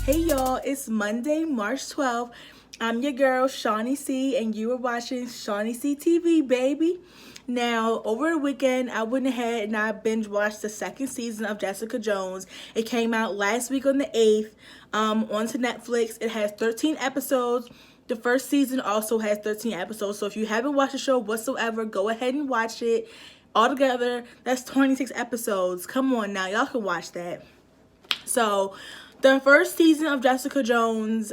Hey y'all, it's Monday, March 12th. I'm your girl, Shawnee C, and you are watching Shawnee C TV, baby. Now, over the weekend, I went ahead and I binge watched the second season of Jessica Jones. It came out last week on the 8th onto Netflix. It has 13 episodes. The first season also has 13 episodes. So if you haven't watched the show whatsoever, go ahead and watch it. Altogether, that's 26 episodes. Come on now, y'all can watch that. So, the first season of Jessica Jones,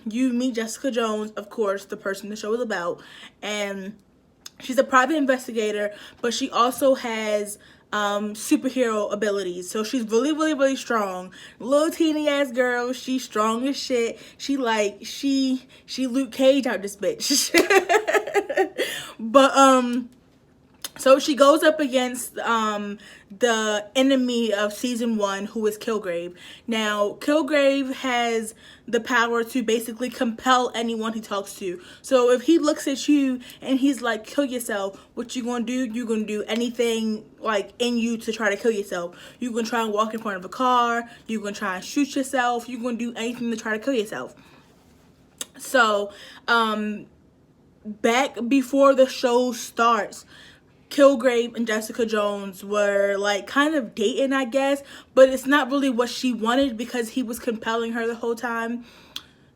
you meet Jessica Jones, of course, the person the show is about, and she's a private investigator, but she also has superhero abilities. So she's really, really, really strong. Little teeny ass girl, she's strong as shit. She Luke Cage out this bitch. But so she goes up against the enemy of season 1, who is Kilgrave. Now, Kilgrave has the power to basically compel anyone he talks to. So if he looks at you and he's like, kill yourself, what you gonna do? You're gonna do anything like in you to try to kill yourself. You're gonna try and walk in front of a car. You're gonna try and shoot yourself. You're gonna do anything to try to kill yourself. So, back before the show starts, Kilgrave and Jessica Jones were like kind of dating, I guess, but it's not really what she wanted because he was compelling her the whole time.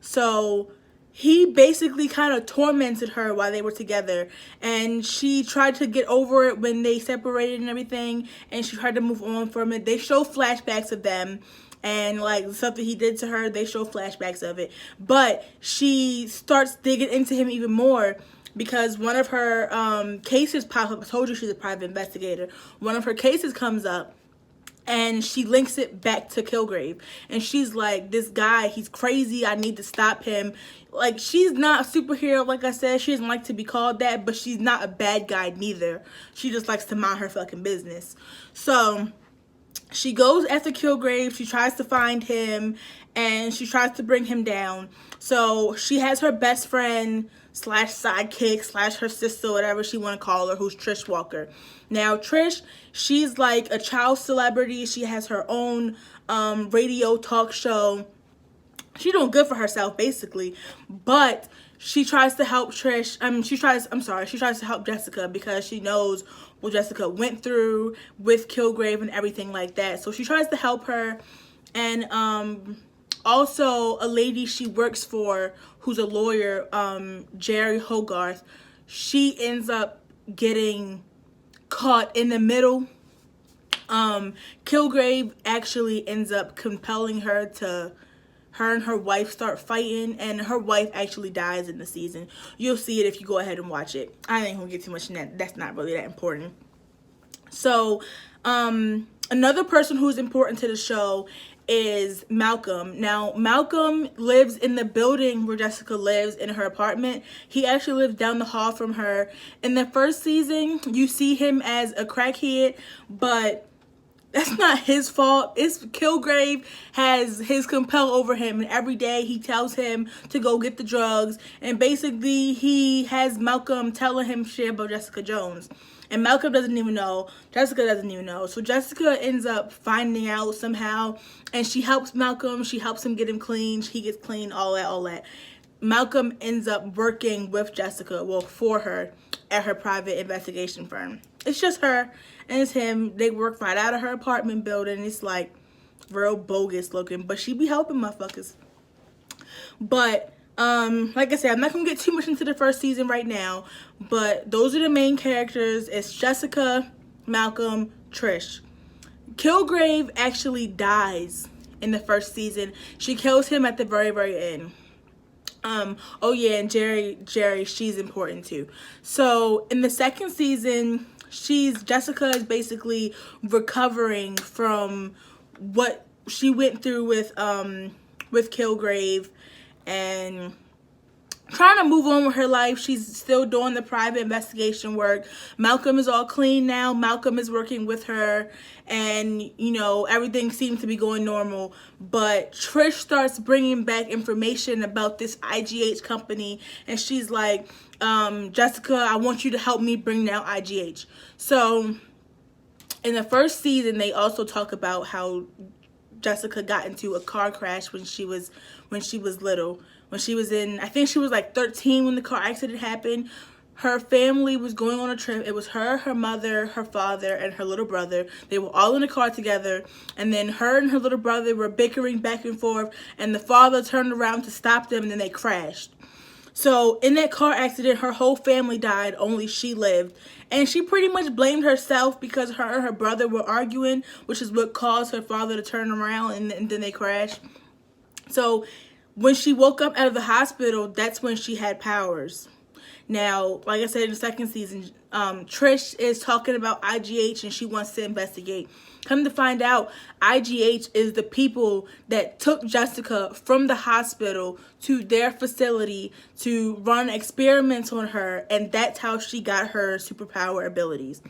So he basically kind of tormented her while they were together, and she tried to get over it when they separated and everything, and she tried to move on from it. They show flashbacks of them, and like something he did to her, they show flashbacks of it, but she starts digging into him even more because one of her cases pop up. I told you she's a private investigator. One of her cases comes up, and she links it back to Kilgrave. And she's like, this guy, he's crazy. I need to stop him. Like, she's not a superhero, like I said. She doesn't like to be called that, but she's not a bad guy neither. She just likes to mind her fucking business. So she goes after Kilgrave. She tries to find him, and she tries to bring him down. So she has her best friend slash sidekick slash her sister, whatever she want to call her, who's Trish Walker. Now, Trish, she's like a child celebrity. She has her own radio talk show. She's doing good for herself, basically. But she tries to help Trish. She tries to help Jessica because she knows what Jessica went through with Kilgrave and everything like that. So she tries to help her. And also a lady she works for who's a lawyer, Jerry Hogarth, she ends up getting caught in the middle. Kilgrave actually ends up compelling her to, her and her wife start fighting, and her wife actually dies in the season. You'll see it if you go ahead and watch it. I ain't gonna get too much in that. That's not really that important. So, another person who's important to the show is Malcolm. Now, Malcolm lives in the building where Jessica lives in her apartment. He actually lives down the hall from her. In the first season, you see him as a crackhead, but that's not his fault. It's Kilgrave has his compel over him, and every day he tells him to go get the drugs, and basically he has Malcolm telling him shit about Jessica Jones. And Malcolm doesn't even know. Jessica doesn't even know. So Jessica ends up finding out somehow, and she helps Malcolm. She helps him get him clean. He gets clean, all that. Malcolm ends up working with Jessica, well, for her, at her private investigation firm. It's just her and it's him. They work right out of her apartment building. It's like real bogus looking, but she be helping motherfuckers. But like I said, I'm not gonna get too much into the first season right now, but those are the main characters. It's Jessica, Malcolm, Trish. Kilgrave actually dies in the first season. She kills him at the very, very end. Oh yeah, and Jerry, she's important too. So in the second season, Jessica is basically recovering from what she went through with Kilgrave, and trying to move on with her life. She's still doing the private investigation work. Malcolm is all clean now. Malcolm is working with her, and you know, everything seems to be going normal. But Trish starts bringing back information about this IGH company, and she's like, Jessica, I want you to help me bring down IGH. So in the first season, they also talk about how Jessica got into a car crash when she was little. When she was in, I think she was like 13 when the car accident happened. Her family was going on a trip. It was her mother, her father, and her little brother. They were all in the car together. And then her and her little brother were bickering back and forth. And the father turned around to stop them, and then they crashed. So in that car accident, her whole family died. Only she lived. And she pretty much blamed herself because her and her brother were arguing, which is what caused her father to turn around, and then they crashed. So when she woke up out of the hospital, that's when she had powers. Now, like I said in the second season, Trish is talking about IGH and she wants to investigate. Come to find out, IGH is the people that took Jessica from the hospital to their facility to run experiments on her, and that's how she got her superpower abilities.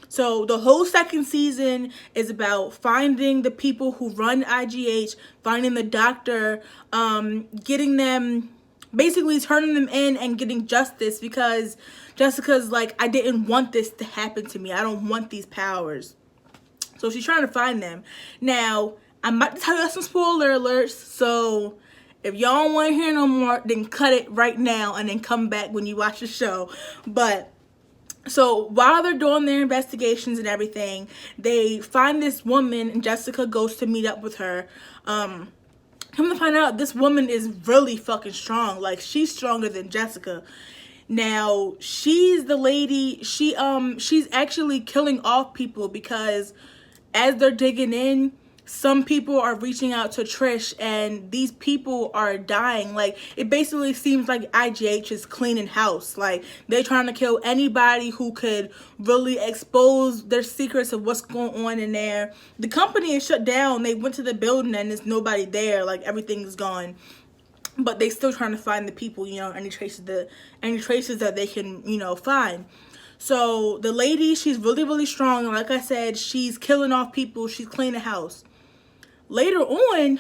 So the whole second season is about finding the people who run IGH, finding the doctor, getting them, basically turning them in and getting justice, because Jessica's like, I didn't want this to happen to me. I don't want these powers. So she's trying to find them. Now, I'm about to tell you some spoiler alerts, so if y'all don't want to hear no more, then cut it right now and then come back when you watch the show. But so while they're doing their investigations and everything, they find this woman, and Jessica goes to meet up with her. Come to find out, this woman is really fucking strong. Like, she's stronger than Jessica. Now, she's the lady, she's actually killing off people because as they're digging in, some people are reaching out to Trish, and these people are dying. Like, it basically seems like IGH is cleaning house. Like, they're trying to kill anybody who could really expose their secrets of what's going on in there. The company is shut down. They went to the building and there's nobody there. Like, everything is gone. But they still trying to find the people, you know, any traces that they can, you know, find. So the lady, she's really, really strong. And like I said, she's killing off people. She's cleaning the house. Later on,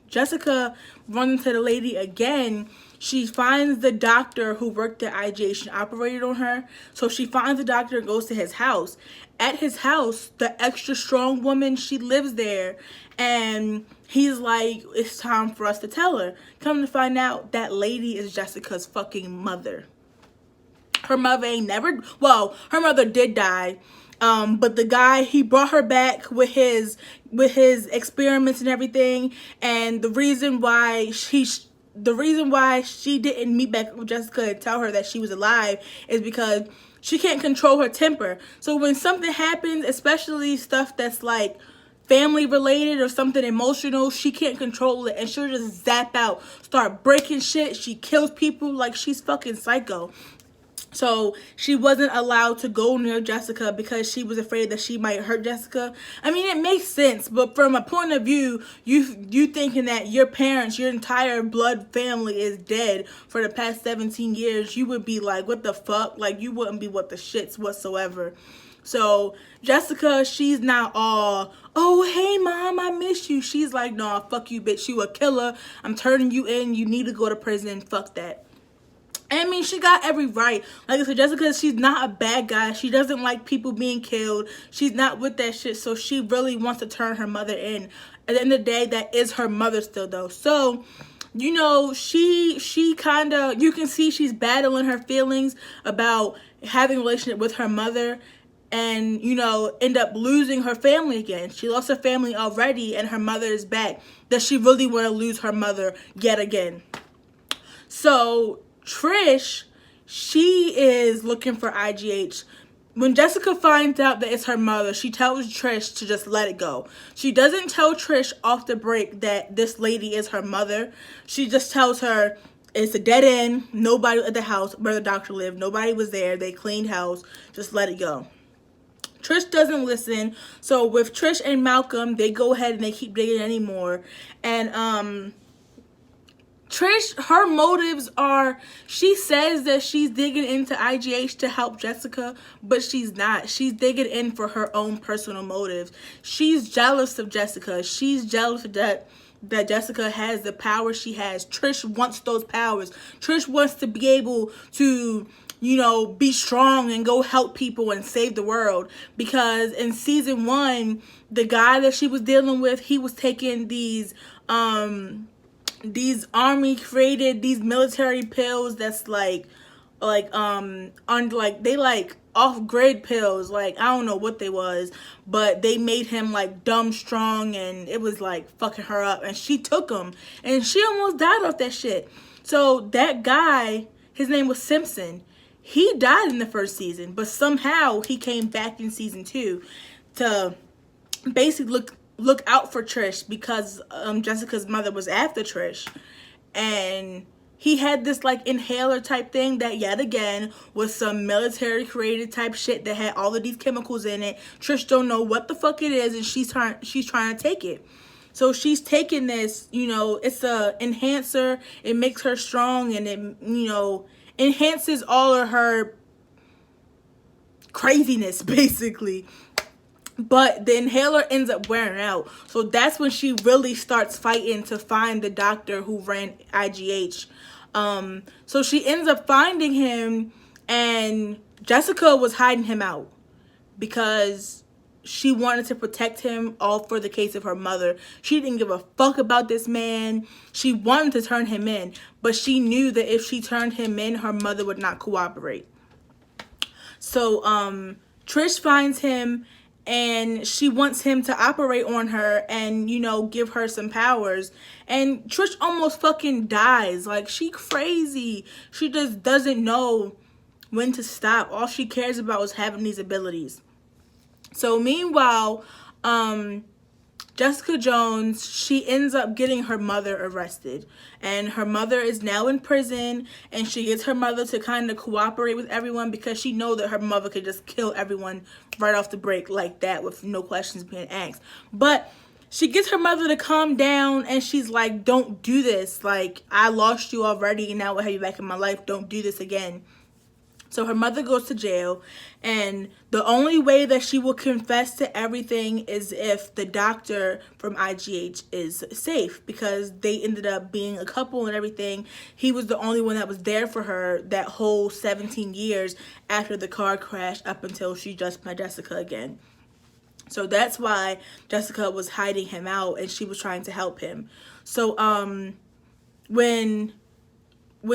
Jessica runs into the lady again. She finds the doctor who worked at IGH and operated on her. So she finds the doctor and goes to his house. At his house, the extra strong woman, she lives there. And he's like, it's time for us to tell her. Come to find out, that lady is Jessica's fucking mother. Her mother ain't never, well, her mother did die. But the guy, he brought her back with his experiments and everything. And the reason why she didn't meet back with Jessica and tell her that she was alive is because she can't control her temper. So when something happens, especially stuff that's like family related or something emotional, she can't control it, and she'll just zap out, start breaking shit. She kills people. Like, she's fucking psycho. So she wasn't allowed to go near Jessica because she was afraid that she might hurt Jessica. I mean, it makes sense, but from a point of view, you thinking that your parents, your entire blood family is dead for the past 17 years, you would be like, what the fuck? Like, you wouldn't be what the shits whatsoever. So Jessica, she's not all, oh, hey, mom, I miss you. She's like, nah, fuck you, bitch. You a killer. I'm turning you in. You need to go to prison. Fuck that. I mean, she got every right. Like I said, Jessica, she's not a bad guy. She doesn't like people being killed. She's not with that shit. So she really wants to turn her mother in. At the end of the day, that is her mother still, though. So, you know, she kind of, you can see she's battling her feelings about having a relationship with her mother, and, you know, end up losing her family again. She lost her family already, and her mother is back. Does she really want to lose her mother yet again? So Trish, she is looking for IGH. When Jessica finds out that it's her mother, she tells Trish to just let it go. She doesn't tell Trish off the break that this lady is her mother. She just tells her it's a dead end. Nobody at the house where the doctor lived. Nobody was there. They cleaned house. Just let it go. Trish doesn't listen. So with Trish and Malcolm, they go ahead and they keep digging anymore. And Trish, her motives are, she says that she's digging into IGH to help Jessica, but she's not. She's digging in for her own personal motives. She's jealous of Jessica. She's jealous that Jessica has the power she has. Trish wants those powers. Trish wants to be able to be strong and go help people and save the world. Because in season 1, the guy that she was dealing with, he was taking these army created, these military pills that's like off-grid pills. Like, I don't know what they was, but they made him like dumb strong, and it was like fucking her up, and she took them and she almost died off that shit. So that guy, his name was Simpson, he died in the first season, but somehow he came back in season 2 to basically look out for Trish, because Jessica's mother was after Trish. And he had this like inhaler type thing that yet again was some military created type shit that had all of these chemicals in it. Trish don't know what the fuck it is, and she's trying to take it. So she's taking this, it's a enhancer. It makes her strong, and it, enhances all of her craziness basically. But the inhaler ends up wearing out. So that's when she really starts fighting to find the doctor who ran IGH. So she ends up finding him, and Jessica was hiding him out because she wanted to protect him, all for the case of her mother. She didn't give a fuck about this man. She wanted to turn him in, but she knew that if she turned him in, her mother would not cooperate. So Trish finds him, and she wants him to operate on her and, give her some powers. And Trish almost fucking dies. Like, she crazy. She just doesn't know when to stop. All she cares about is having these abilities. So meanwhile, Jessica Jones, she ends up getting her mother arrested, and her mother is now in prison, and she gets her mother to kind of cooperate with everyone because she know that her mother could just kill everyone right off the break like that with no questions being asked. But she gets her mother to calm down, and she's like, don't do this. Like, I lost you already, and now I have you back in my life. Don't do this again. So her mother goes to jail, and the only way that she will confess to everything is if the doctor from IGH is safe, because they ended up being a couple and everything. He was the only one that was there for her that whole 17 years after the car crash up until she just met Jessica again. So that's why Jessica was hiding him out, and she was trying to help him. So when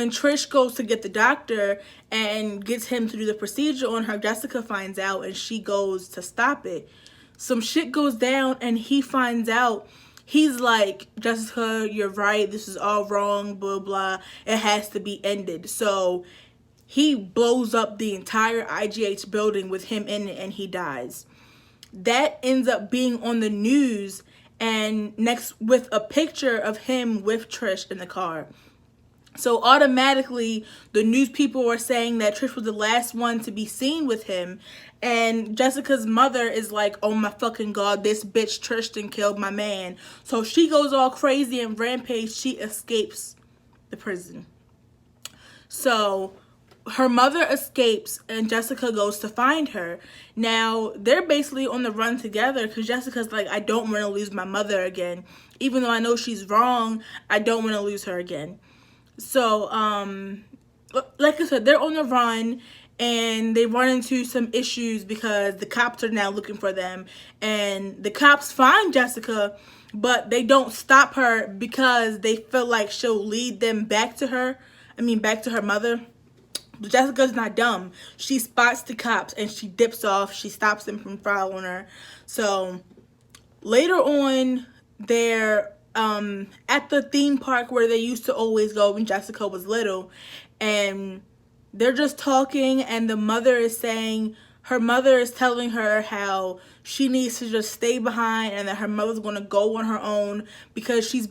Trish goes to get the doctor and gets him to do the procedure on her, Jessica finds out, and she goes to stop it. Some shit goes down, and he finds out. He's like, Jessica, you're right. This is all wrong, blah, blah. It has to be ended. So he blows up the entire IGH building with him in it, and he dies. That ends up being on the news, and next with a picture of him with Trish in the car. So automatically, the news people were saying that Trish was the last one to be seen with him. And Jessica's mother is like, oh my fucking God, this bitch Tristan killed my man. So she goes all crazy and rampage. She escapes the prison. So her mother escapes, and Jessica goes to find her. Now, they're basically on the run together because Jessica's like, I don't want to lose my mother again. Even though I know she's wrong, I don't want to lose her again. So, like I said, they're on the run, and they run into some issues because the cops are now looking for them, and the cops find Jessica, but they don't stop her because they feel like she'll lead them back to her mother. But Jessica's not dumb. She spots the cops, and she dips off. She stops them from following her. So, later on, they're at the theme park where they used to always go when Jessica was little, and they're just talking, and the mother is saying, her mother is telling her how she needs to just stay behind, and that her mother's going to go on her own because she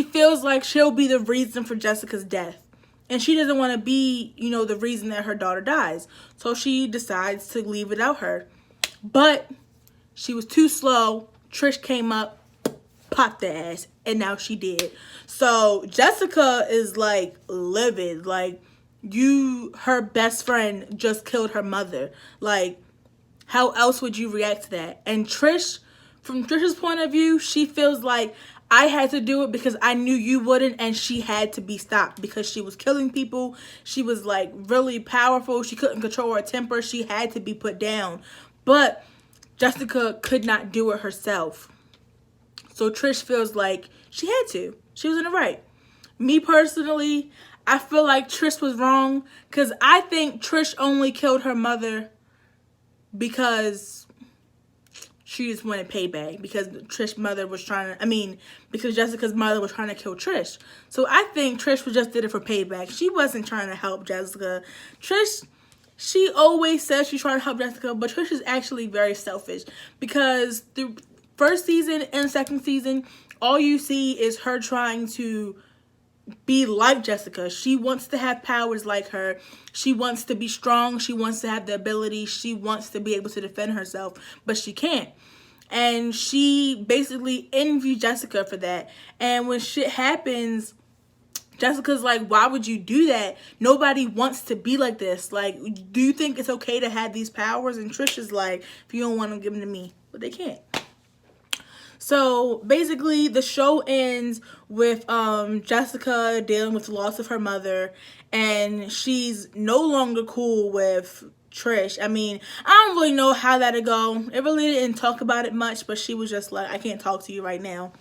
feels like she'll be the reason for Jessica's death, and she doesn't want to be, the reason that her daughter dies. So she decides to leave without her, but she was too slow. Trish came up, popped the ass, and now she did. So Jessica is like livid, like, her best friend just killed her mother. Like, how else would you react to that? And Trish, from Trish's point of view, she feels like, I had to do it because I knew you wouldn't, and she had to be stopped because she was killing people. She was like really powerful. She couldn't control her temper. She had to be put down. But Jessica could not do it herself. So Trish feels like she had to. She was in the right. Me personally, I feel like Trish was wrong because I think Trish only killed her mother because she just wanted payback, because Trish's mother was trying to, because Jessica's mother was trying to kill Trish. So I think Trish just did it for payback. She wasn't trying to help Jessica. Trish, she always says she's trying to help Jessica, but Trish is actually very selfish, because the first season and second season, all you see is her trying to be like Jessica. She wants to have powers like her. She wants to be strong. She wants to have the ability. She wants to be able to defend herself, but she can't. And she basically envies Jessica for that. And when shit happens, Jessica's like, why would you do that? Nobody wants to be like this. Like, do you think it's okay to have these powers? And Trish is like, if you don't want them, give them to me. But they can't. So basically the show ends with Jessica dealing with the loss of her mother, and she's no longer cool with Trish. I don't really know how that'll go. It really didn't talk about it much, but she was just like, I can't talk to you right now.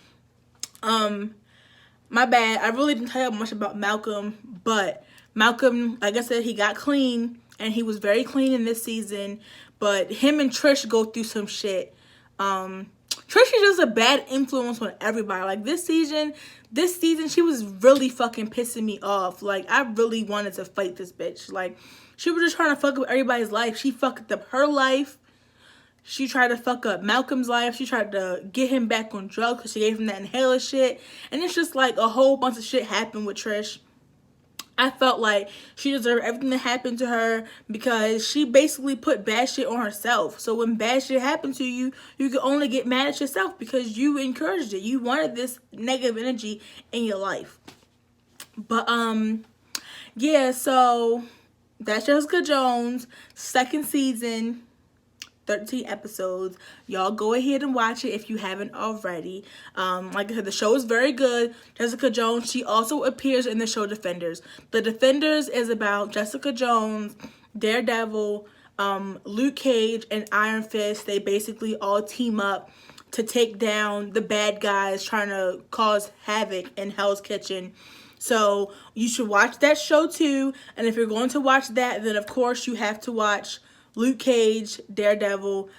My bad. I really didn't tell you much about Malcolm, but Malcolm, like I said, he got clean, and he was very clean in this season, but him and Trish go through some shit. Trish is just a bad influence on everybody. Like, this season, she was really fucking pissing me off. Like, I really wanted to fight this bitch. Like, she was just trying to fuck up everybody's life. She fucked up her life. She tried to fuck up Malcolm's life. She tried to get him back on drugs because she gave him that inhaler shit. And it's just like a whole bunch of shit happened with Trish. I felt like she deserved everything that happened to her because she basically put bad shit on herself. So when bad shit happened to you, you can only get mad at yourself because you encouraged it. You wanted this negative energy in your life. But, yeah, so that's Jessica Jones, second season, 13 episodes. Y'all go ahead and watch it if you haven't already. Like I said, the show is very good. Jessica Jones, she also appears in the show Defenders. The Defenders is about Jessica Jones, Daredevil, Luke Cage, and Iron Fist. They basically all team up to take down the bad guys trying to cause havoc in Hell's Kitchen. So you should watch that show too. And if you're going to watch that, then of course you have to watch Luke Cage, Daredevil.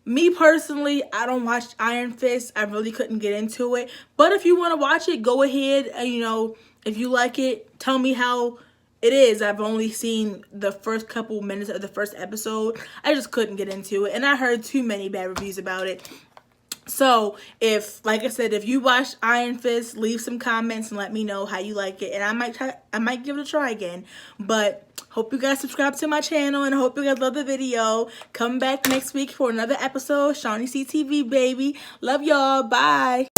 Me personally, I don't watch Iron Fist. I really couldn't get into it. But if you want to watch it, go ahead. And, if you like it, tell me how it is. I've only seen the first couple minutes of the first episode. I just couldn't get into it. And I heard too many bad reviews about it. So, like I said, if you watch Iron Fist, leave some comments and let me know how you like it. And I might give it a try again. But hope you guys subscribe to my channel, and I hope you guys love the video. Come back next week for another episode. Shawnee C TV, baby. Love y'all. Bye.